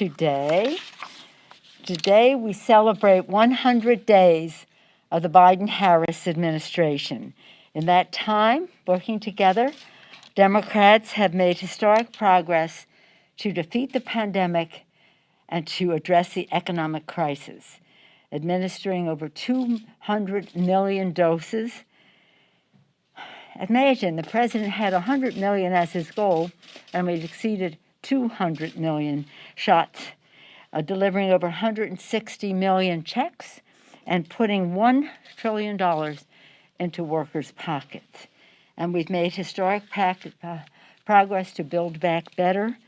today. Today we celebrate 100 days of the Biden-Harris administration. In that time, working together, Democrats have made historic progress to defeat the pandemic and to address the economic crisis, administering over 200 million doses. Imagine the president had 100 million as his goal, and we've exceeded 200 million shots, delivering over 160 million checks and putting $1 trillion into workers' pockets. And we've made historic progress to build back better,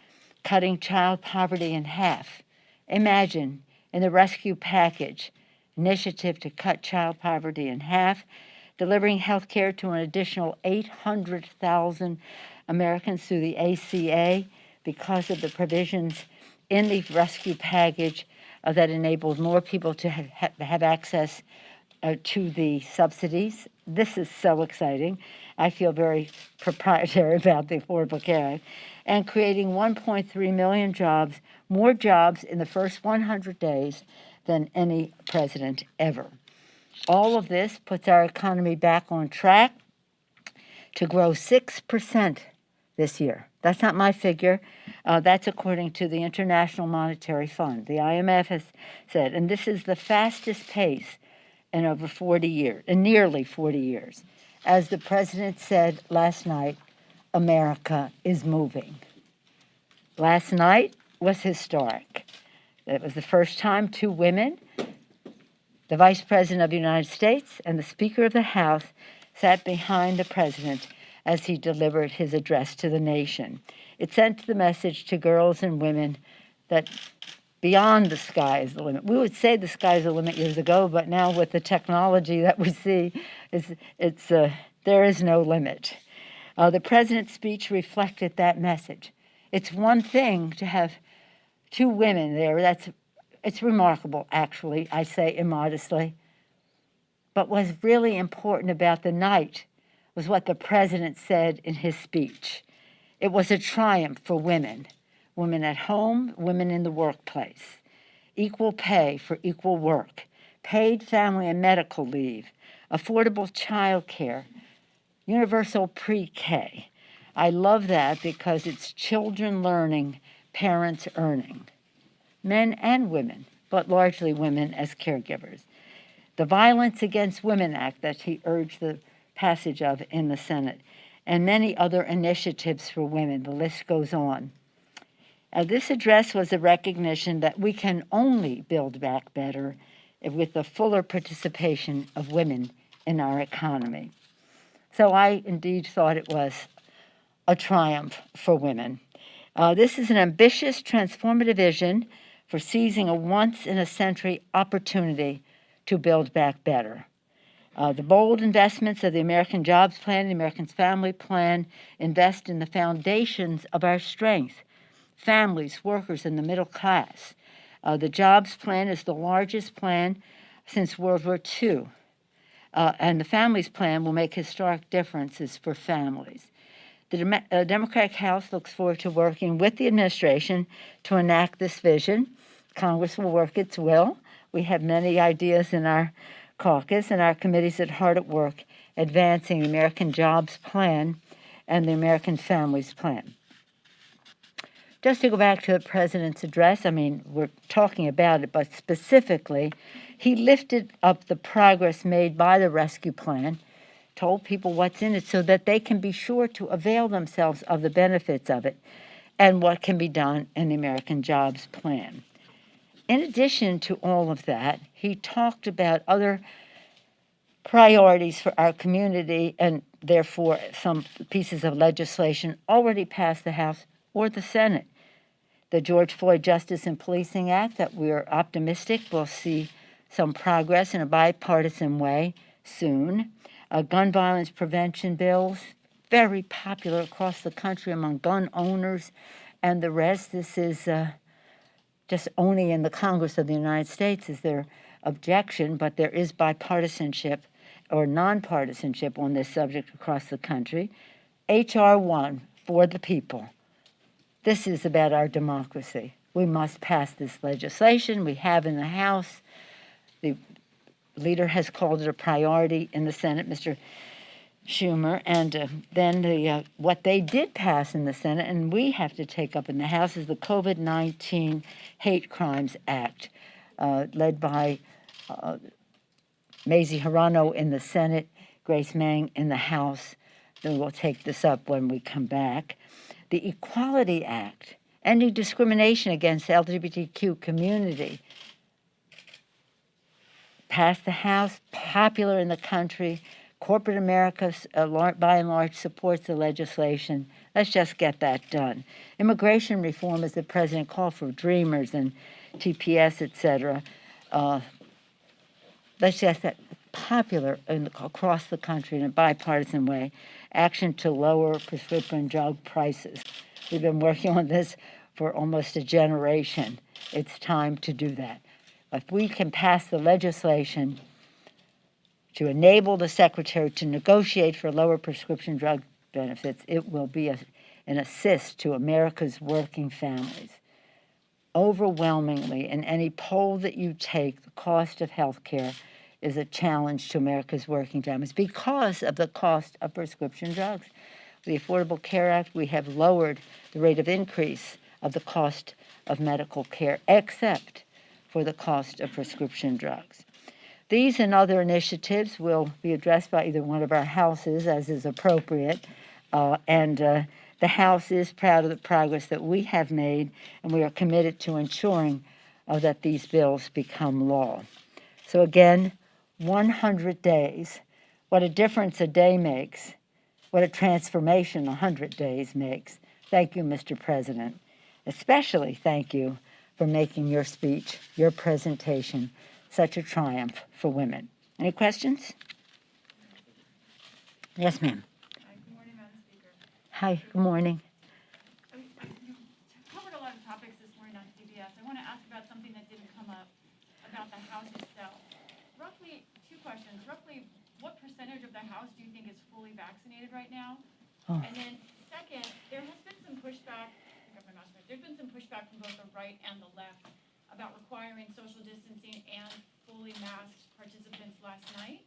cutting child poverty in half. Imagine, in the rescue package, initiative to cut child poverty in half, delivering health care to an additional 800,000 Americans through the ACA because of the provisions in the rescue package that enables more people to have access to the subsidies. This is so exciting. I feel very proprietary about the Affordable Care Act. And creating 1.3 million jobs, more jobs in the first 100 days than any president ever. All of this puts our economy back on track to grow 6% this year. That's not my figure. That's according to the International Monetary Fund. The IMF has said, and this is the fastest pace in over 40 years, in nearly 40 years. As the president said last night, America is moving. Last night was historic. It was the first time two women, the Vice President of the United States and the Speaker of the House, sat behind the president as he delivered his address to the nation. It sent the message to girls and women that beyond the sky is the limit. We would say the sky is the limit years ago, but now with the technology that we see, there is no limit. The president's speech reflected that message. It's one thing to have two women there. It's remarkable, actually, I say immodestly. But what's really important about the night was what the president said in his speech. It was a triumph for women, women at home, women in the workplace. Equal pay for equal work, paid family and medical leave, affordable child care, universal pre-K. I love that because it's children learning, parents earning. Men and women, but largely women as caregivers. The Violence Against Women Act that he urged the passage of in the Senate, and many other initiatives for women. The list goes on. This address was a recognition that we can only build back better with the fuller participation of women in our economy. So I indeed thought it was a triumph for women. This is an ambitious, transformative vision for seizing a once-in-a-century opportunity to build back better. The bold investments of the American Jobs Plan, the American Family Plan, invest in the foundations of our strength, families, workers, and the middle class. The Jobs Plan is the largest plan since World War II, and the Families Plan will make historic differences for families. The Democratic House looks forward to working with the administration to enact this vision. Congress will work its will. We have many ideas in our caucus, and our committees are hard at work advancing the American Jobs Plan and the American Families Plan. Just to go back to the president's address, I mean, we're talking about it, but specifically, he lifted up the progress made by the rescue plan, told people what's in it so that they can be sure to avail themselves of the benefits of it and what can be done in the American Jobs Plan. In addition to all of that, he talked about other priorities for our community and therefore some pieces of legislation already passed the House or the Senate. The George Floyd Justice and Policing Act that we're optimistic will see some progress in a bipartisan way soon. Gun violence prevention bills, very popular across the country among gun owners and the rest. This is just only in the Congress of the United States is there objection, but there is bipartisanship or nonpartisanship on this subject across the country. H.R. 1, for the people. This is about our democracy. We must pass this legislation. We have in the House. The leader has called it a priority in the Senate, Mr. Schumer, and then what they did pass in the Senate, and we have to take up in the House, is the COVID-19 Hate Crimes Act, led by Mazie Hirono in the Senate, Grace Meng in the House. Then we'll take this up when we come back. The Equality Act, ending discrimination against the LGBTQ community, passed the House, popular in the country. Corporate America, by and large, supports the legislation. Let's just get that done. Immigration reform, as the president called for, Dreamers and TPS, etc. Let's just get popular across the country in a bipartisan way. Action to lower prescription drug prices. We've been working on this for almost a generation. It's time to do that. If we can pass the legislation to enable the Secretary to negotiate for lower prescription drug benefits, it will be an assist to America's working families. Overwhelmingly, in any poll that you take, the cost of health care is a challenge to America's working families because of the cost of prescription drugs. With the Affordable Care Act, we have lowered the rate of increase of the cost of medical care, except for the cost of prescription drugs. These and other initiatives will be addressed by either one of our houses, as is appropriate, and the House is proud of the progress that we have made, and we are committed to ensuring that these bills become law. So again, 100 days. What a difference a day makes. What a transformation 100 days makes. Thank you, Mr. President. Especially thank you for making your speech, your presentation, such a triumph for women. Any questions? Yes, ma'am. Hi, good morning, Madam Speaker. Hi, good morning. You covered a lot of topics this morning on CBS. I want to ask about something that didn't come up, about the House itself. Roughly, two questions. Roughly, what percentage of the House do you think is fully vaccinated right now? Oh. And then second, there has been some pushback, there's been some pushback from both the right and the left about requiring social distancing and fully masked participants last night.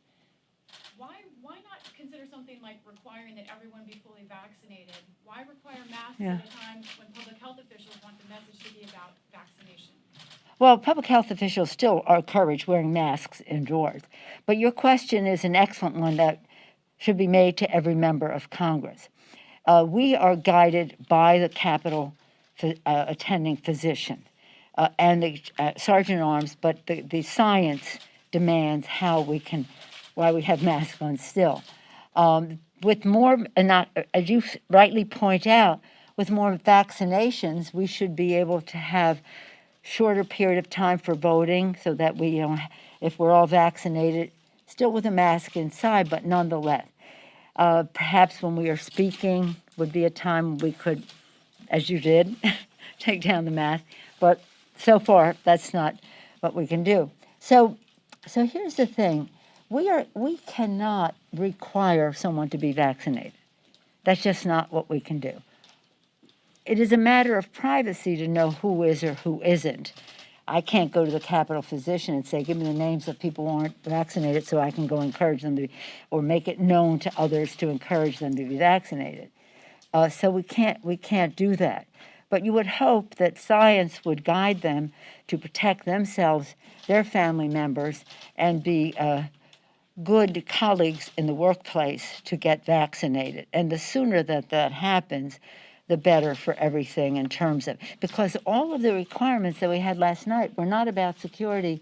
Why not consider something like requiring that everyone be fully vaccinated? Why require masks at a time when public health officials want the message to be about vaccination? Well, public health officials still encourage wearing masks indoors. But your question is an excellent one that should be made to every member of Congress. We are guided by the Capitol attending physician and the sergeant at arms, but the science demands why we have masks on still. With more, as you rightly point out, with more vaccinations, we should be able to have shorter period of time for voting so that we, if we're all vaccinated, still with a mask inside, but nonetheless. Perhaps when we are speaking would be a time we could, as you did, take down the mask, but so far that's not what we can do. So here's the thing. We cannot require someone to be vaccinated. That's just not what we can do. It is a matter of privacy to know who is or who isn't. I can't go to the Capitol physician and say, give me the names of people who aren't vaccinated so I can go encourage them to be, or make it known to others to encourage them to be vaccinated. So we can't do that. But you would hope that science would guide them to protect themselves, their family members, and be good colleagues in the workplace to get vaccinated. And the sooner that happens, the better for everything in terms of, because all of the requirements that we had last night were not about security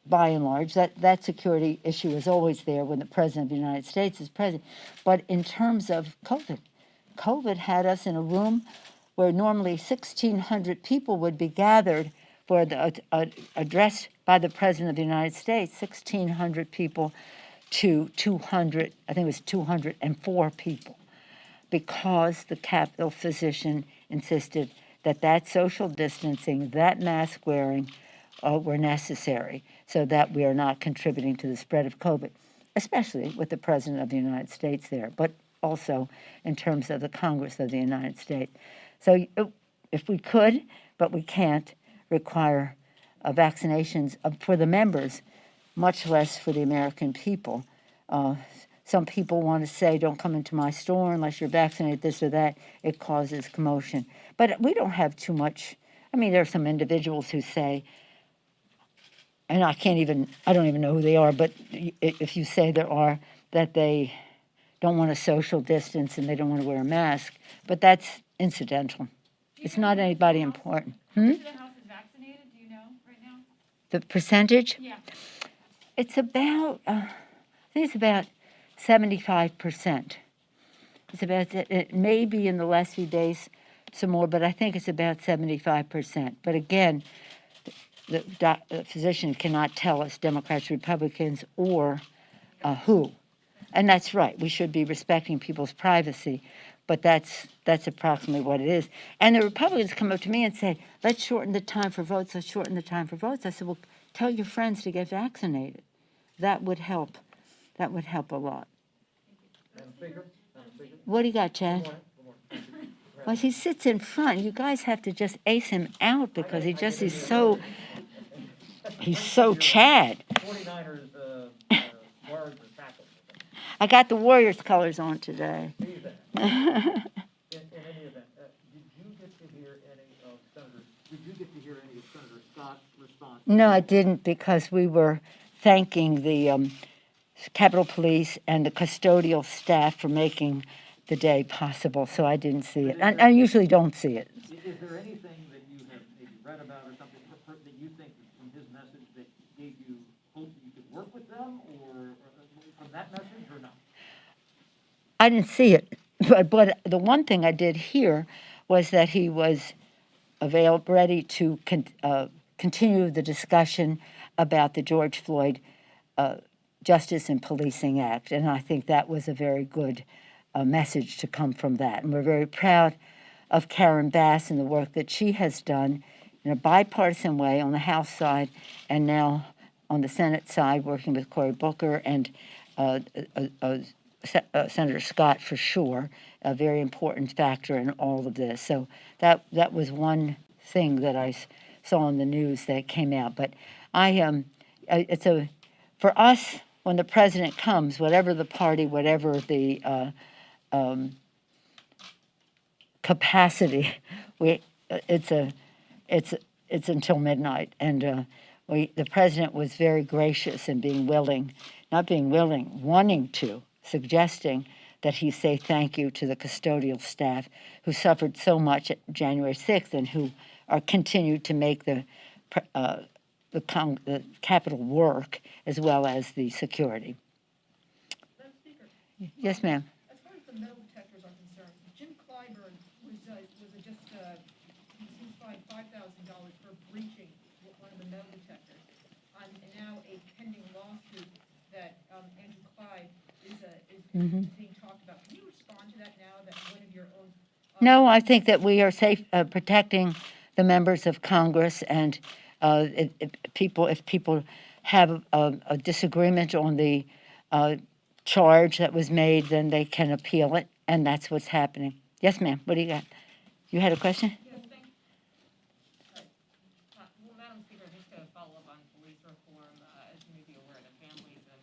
by and large. That security issue is always there when the President of the United States is president. But in terms of COVID had us in a room where normally 1,600 people would be gathered for the address by the President of the United States, 1,600 people to 200, I think it was 204 people, because the Capitol physician insisted that social distancing, that mask wearing were necessary so that we are not contributing to the spread of COVID, especially with the President of the United States there, but also in terms of the Congress of the United States. So if we could, but we can't require vaccinations for the members, much less for the American people. Some people want to say, don't come into my store unless you're vaccinated, this or that. It causes commotion. But we don't have too much. I mean, there are some individuals who say, and I don't even know who they are, but if you say there are, that they don't want to social distance and they don't want to wear a mask, but that's incidental. It's not anybody important. How much of the house is vaccinated, do you know, right now? The percentage? Yeah. It's about, I think it's about 75%. It's about, it may be in the last few days some more, but I think it's about 75%. But again, the physician cannot tell us Democrats, Republicans, or who. And that's right. We should be respecting people's privacy, but that's approximately what it is. And the Republicans come up to me and say, let's shorten the time for votes, let's shorten the time for votes. I said, well, tell your friends to get vaccinated. That would help. That would help a lot. What do you got, Chad? Well, he sits in front. You guys have to just ace him out because he's so Chad. 49ers guards or tackles. I got the Warriors colors on today. In any event, did you get to hear any of Senator Scott's response? No, I didn't, because we were thanking the Capitol Police and the custodial staff for making the day possible, so I didn't see it. I usually don't see it. Is there anything that you have maybe read about or something that you think from his message that gave you hope that you could work with them, or from that message, or no? I didn't see it, but the one thing I did hear was that he was ready to continue the discussion about the George Floyd Justice and Policing Act, and I think that was a very good message to come from that. And we're very proud of Karen Bass and the work that she has done in a bipartisan way on the House side and now on the Senate side, working with Cory Booker and Senator Scott for sure, a very important factor in all of this. So that was one thing that I saw in the news that came out. But for us, when the president comes, whatever the party, whatever the capacity, it's until midnight, and the president was very gracious in wanting to, suggesting that he say thank you to the custodial staff who suffered so much at January 6th and who are continued to make the Capitol work as well as the security. Madam Speaker, Yes, ma'am. as far as the metal detectors are concerned, Jim Clyburn was fined $5,000 for breaching one of the metal detectors. And now a pending lawsuit that Andrew Clyde is being talked about. Can you respond to that now that one of your own? No, I think that we are safe protecting the members of Congress, and if people have a disagreement on the charge that was made, then they can appeal it, and that's what's happening. Yes, ma'am. What do you got? You had a question? Yes, thanks. Well, Madam Speaker, just to follow up on police reform, as you may be aware, the families of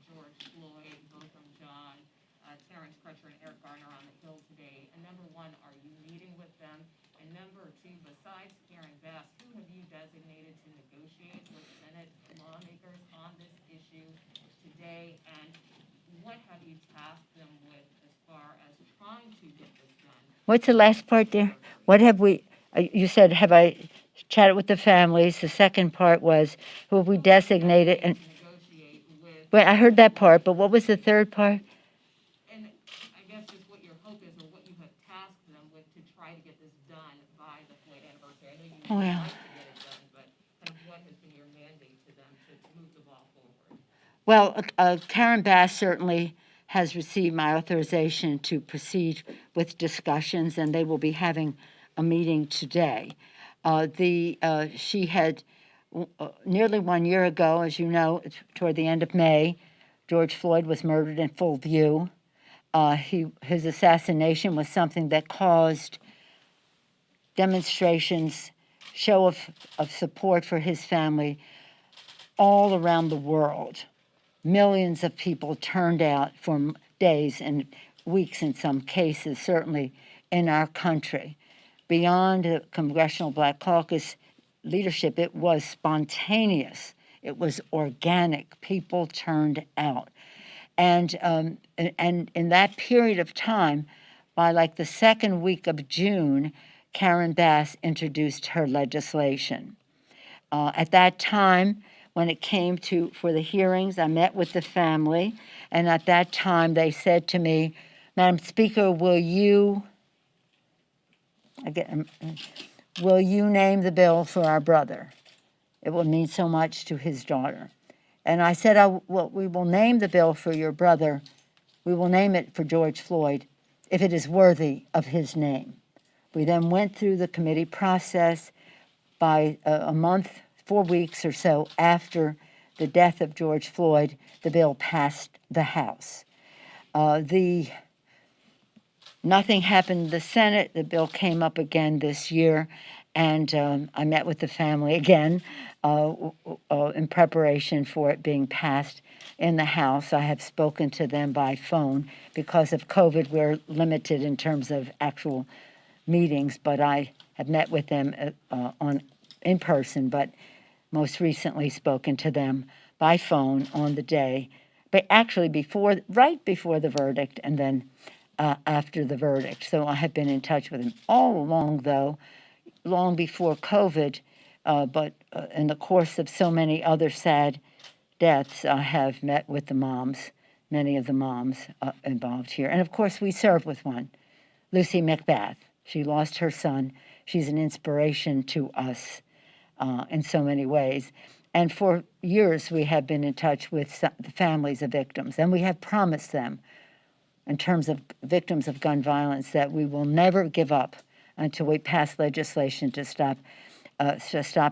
George Floyd, both from John, Terrence Crutcher, and Eric Garner on the Hill today. And number one, are you meeting with them? And number two, besides Karen Bass, who have you designated to negotiate with Senate lawmakers on this issue today? And what have you tasked them with as far as trying to get this done? What's the last part there? What have we, you said, have I chatted with the families? The second part was, who have we designated? And Negotiate with, wait, I heard that part, but what was the third part? and I guess just what your hope is, or what you have tasked them with to try to get this done by the Floyd anniversary. I know you would Well. like to get it done, but kind of what has been your mandate to them to move the ball forward? Well, Karen Bass certainly has received my authorization to proceed with discussions, and they will be having a meeting today. She had nearly 1 year ago, as you know, toward the end of May, George Floyd was murdered in full view. His assassination was something that caused demonstrations, show of support for his family all around the world. Millions of people turned out for days and weeks in some cases, certainly in our country. Beyond the Congressional Black Caucus leadership, it was spontaneous. It was organic. People turned out. And in that period of time, by like the second week of June, Karen Bass introduced her legislation. At that time, when it came for the hearings, I met with the family, and at that time they said to me, Madam Speaker, will you name the bill for our brother? It will mean so much to his daughter. And I said, we will name the bill for your brother. We will name it for George Floyd if it is worthy of his name. We then went through the committee process. By a month, 4 weeks or so after the death of George Floyd, the bill passed the House. Nothing happened in the Senate. The bill came up again this year, and I met with the family again in preparation for it being passed in the House. I have spoken to them by phone. Because of COVID, we're limited in terms of actual meetings, but I have met with them in person, but most recently spoken to them by phone on the day, but actually right before the verdict and then after the verdict. So I have been in touch with them all along, though, long before COVID, but in the course of so many other sad deaths, I have met with the moms, many of the moms involved here. And of course, we serve with one, Lucy McBath. She lost her son. She's an inspiration to us in so many ways. And for years, we have been in touch with the families of victims, and we have promised them, in terms of victims of gun violence, that we will never give up until we pass legislation to stop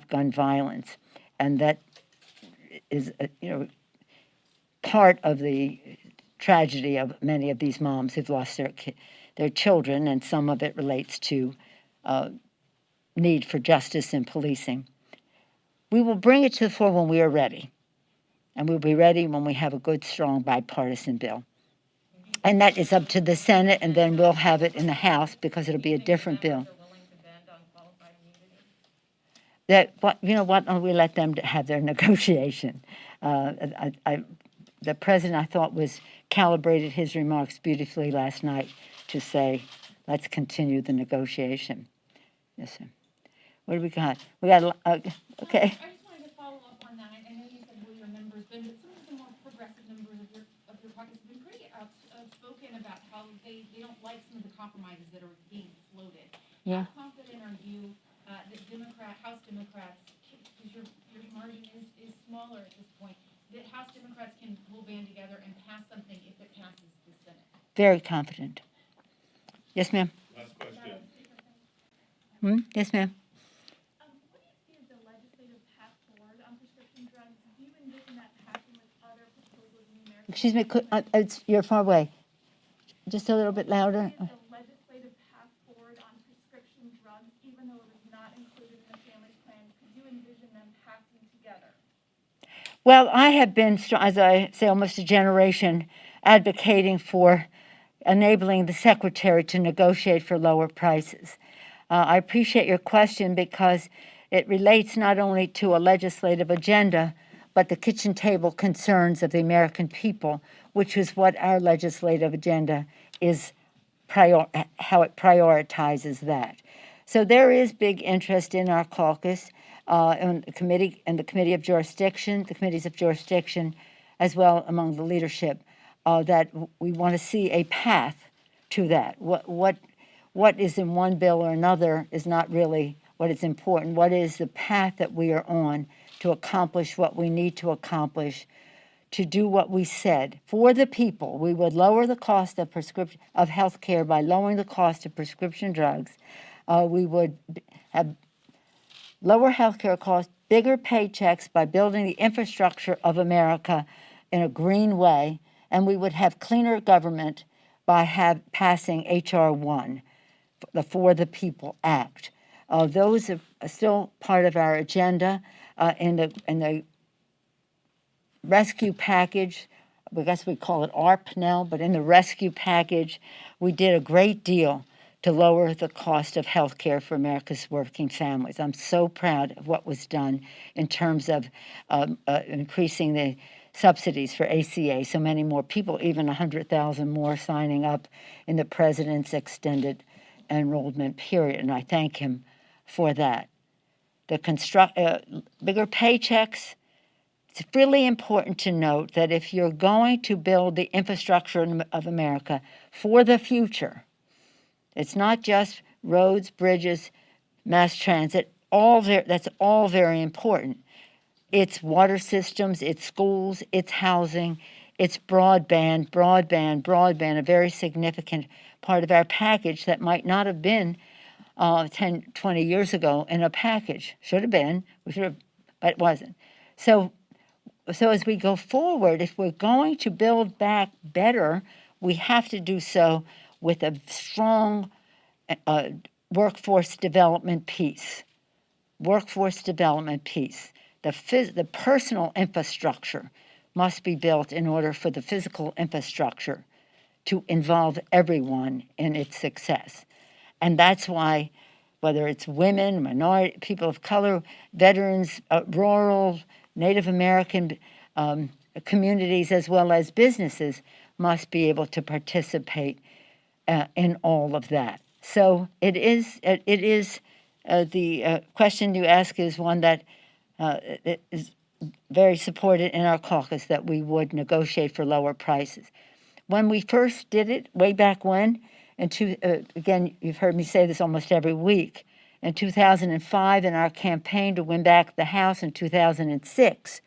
gun violence. And that is, part of the tragedy of many of these moms who've lost their children, and some of it relates to need for justice and policing. We will bring it to the floor when we are ready, and we'll be ready when we have a good, strong bipartisan bill. And that is up to the Senate, and then we'll have it in the House because it'll be a different bill. They're willing to bend on qualified immunity? Why don't we let them have their negotiation? The president, I thought, calibrated his remarks beautifully last night to say, let's continue the negotiation. Yes, sir. What do we got? Okay. I just wanted to follow up on that. I know you said who your members been, but some of the more progressive members of your caucus have been pretty outspoken about how they don't like some of the compromises that are being floated. Yeah. How confident are you that House Democrats, because your margin is smaller at this point, that House Democrats will band together and pass something if it passes the Senate? Very confident. Yes, ma'am. Last question. Yes, ma'am. What do you see as the legislative path forward on prescription drugs? Do you envision that passing with other proposals in the American? Excuse me, you're far away. Just a little bit louder. The legislative path forward on prescription drugs, even though it was not included in the family's plan, could you envision them passing together? Well, I have been, as I say, almost a generation advocating for enabling the secretary to negotiate for lower prices. I appreciate your question because it relates not only to a legislative agenda, but the kitchen table concerns of the American people, which is what our legislative agenda is, how it prioritizes that. So there is big interest in our caucus, in the committee of jurisdiction, the committees of jurisdiction, as well among the leadership, that we want to see a path to that. What is in one bill or another is not really what is important. What is the path that we are on to accomplish what we need to accomplish, to do what we said for the people? We would lower the cost of health care by lowering the cost of prescription drugs. We would have lower health care costs, bigger paychecks by building the infrastructure of America in a green way, and we would have cleaner government by passing H.R. 1, the For the People Act. Those are still part of our agenda in the rescue package. I guess we call it ARP now, but in the rescue package, we did a great deal to lower the cost of health care for America's working families. I'm so proud of what was done in terms of increasing the subsidies for ACA, so many more people, even 100,000 more signing up in the president's extended enrollment period, and I thank him for that. The bigger paychecks. It's really important to note that if you're going to build the infrastructure of America for the future, it's not just roads, bridges, mass transit, that's all very important. It's water systems, it's schools, it's housing, it's broadband, a very significant part of our package that might not have been 10, 20 years ago in a package. Should have been, but it wasn't. So as we go forward, if we're going to build back better, we have to do so with a strong workforce development piece. The personal infrastructure must be built in order for the physical infrastructure to involve everyone in its success. And that's why, whether it's women, minority, people of color, veterans, rural, Native American communities, as well as businesses, must be able to participate in all of that. So it is the question you ask is one that is very supported in our caucus, that we would negotiate for lower prices. When we first did it, way back when, again, you've heard me say this almost every week, in 2005, in our campaign to win back the House in 2006,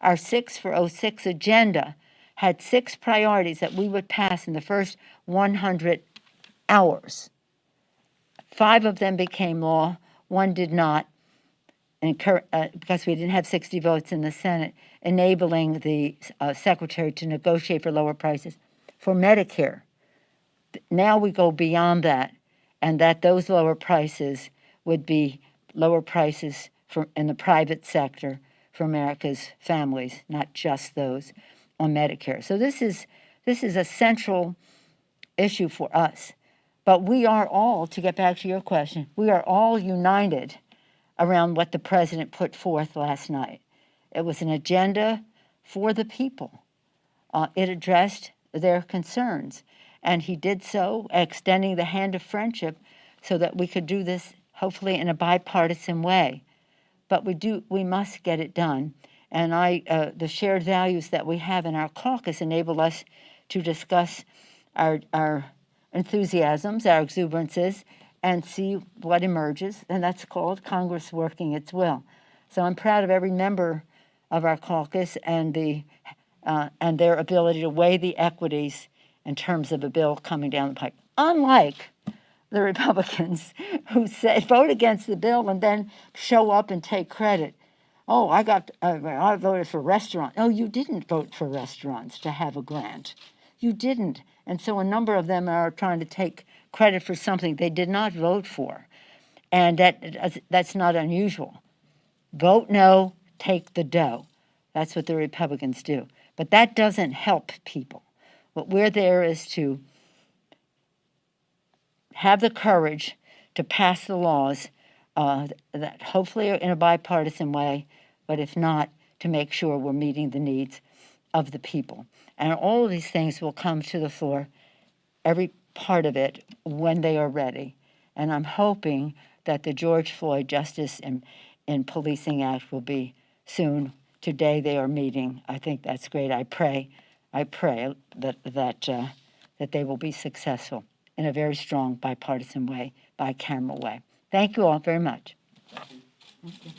our 6 for 06 agenda had 6 priorities that we would pass in the first 100 hours. 5 of them became law, 1 did not, because we didn't have 60 votes in the Senate, enabling the secretary to negotiate for lower prices for Medicare. Now we go beyond that, and that those lower prices would be lower prices in the private sector for America's families, not just those on Medicare. So this is a central issue for us. But we are all, to get back to your question, we are all united around what the president put forth last night. It was an agenda for the people. It addressed their concerns, and he did so extending the hand of friendship so that we could do this hopefully in a bipartisan way. But we must get it done. And the shared values that we have in our caucus enable us to discuss our enthusiasms, our exuberances, and see what emerges, and that's called Congress working its will. So I'm proud of every member of our caucus and their ability to weigh the equities in terms of a bill coming down the pipe. Unlike the Republicans who vote against the bill and then show up and take credit. Oh, I voted for restaurants. Oh, you didn't vote for restaurants to have a grant. You didn't. And so a number of them are trying to take credit for something they did not vote for. And that's not unusual. Vote no, take the dough. That's what the Republicans do. But that doesn't help people. What we're there is to have the courage to pass the laws that hopefully are in a bipartisan way, but if not, to make sure we're meeting the needs of the people. And all of these things will come to the floor, every part of it, when they are ready. And I'm hoping that the George Floyd Justice and Policing Act will be soon. Today they are meeting. I think that's great. I pray that they will be successful in a very strong bipartisan way, bicameral way. Thank you all very much. Thank you.